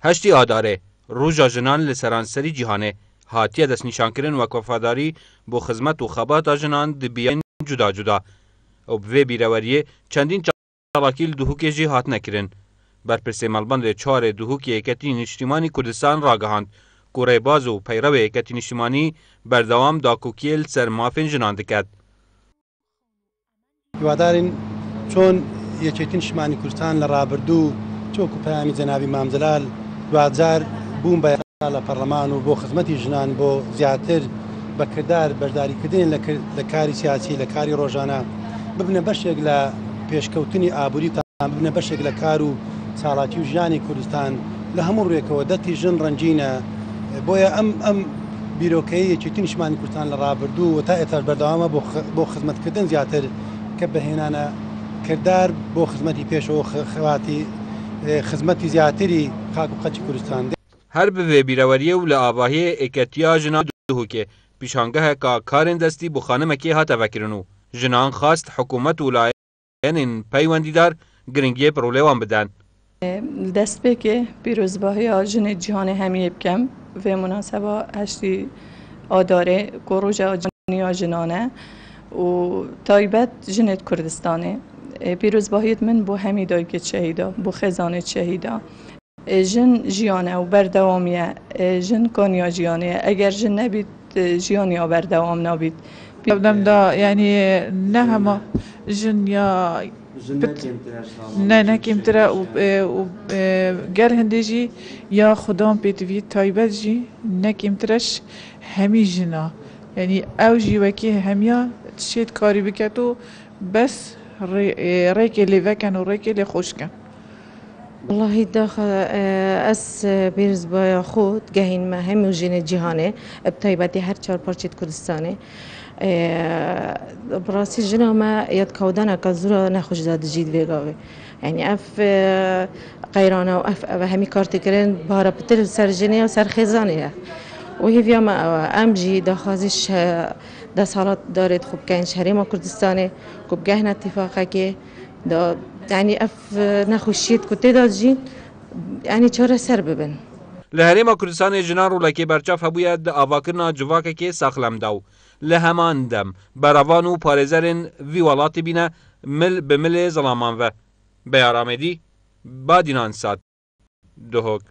هشتی آداره روژا جنان لسرانسری جیهانه هاتیه دست نیشانکرین وک وفاداری بو خدمت و خبات جنان دبیان جدا جدا و به بیروریه چندین چالاکیل دهوکی جی هات نکرین برپرسی ملبند چهار دهوکی اکتی نیشتیمانی کردستان راگهاند کوره باز و پیرو اکتی نیشتیمانی بردوام داکوکیل سر مافین جنان دکد. هیوادارین چون یەکێتی نیشتیمانی کوردستان لە ڕابردوو چۆکو پەیامی جەنابی مامزەلال دوجار بووم بە لە پەرلەمان و بۆ خزمەتی ژنان بۆ زیاتر بەکردار بەشداریکردن لە کاری سیاسی لە کاری ڕۆژانە ببنە بەشێک لە پێشکەوتنی ئابووریتان ببنە بەشێک لە کار و چاڵاکی و ژیانی کوردستان لە هەموو ڕێکەوە دەتی ژن ڕەنجینە بۆیە ئەم بیرۆکەیە یەکێتی نیشتیمانی کوردستان لە ڕابردوو و تا ئێستاش بەردەوامە بۆ خزمەتکردن زیاتر کە بەهێنانە کردار بۆ خزمەتی پێشەوە خەواتی خزمەتی زیاتری خاک و خەڵکی کوردستان هەر بوێ بیرەوەریە و لە ئاڤاهەیە ئێکەتیا ژنا دهوکێ پیشانگەهێکا کارên destî بۆ خانمekê hate vekirin û jinan xwast hikûmet û layên peywendîdar giringiyê pirolê wan bidin. destpêkê pîrozbahiya jinê cîhanê hemiyê bikim vê münaseba heştî adarê ku roja cîhaniya jinan e û taybet jinê Kurdistanê pîrozbahiyet min bo hemî dayikê şehîda bo xêzanê şehîda jin jiyan e û berdewamiye jin kaniya jiyanê ye eger jin nebît jiyaniya berdewam nabît. Da yani ne hema jin ya ne kemtire û ger hindê jî ya xudam pêtivî taybet jî ne kemtireş hemî jina yani ew jî wekî hemiya tişêt karî biket û bes rêkê lê vekin û rêkê lê xweş kin. والله داخل اس پیرزبای خود گهین ما هم وجین جهانه بتایبتی هر چهار پارچه کردستانه براسی جنا ما یاد کودنا کزورا نخوش داد جید ویگاوی یعنی اف قیرانه و اف همی کارت کردن بهار بتر سر جنیا و سر خزانه و هی ما امجی داخازش ده سالات دارد خوب کن شهری ما کردستانه خوب گهن اتفاقه که دا yani ev nexweşiyet ku têda jî yani çareser bibin. Li Herêma Kurdistanê jinan rolekê berçav hebûye di avakirina civakekê saxlem daw. Li heman dem beravan û parêzerên vî welatê bîne mil bi milê zilaman ve. Beyar Amedî, Badînan Sat, Duhok.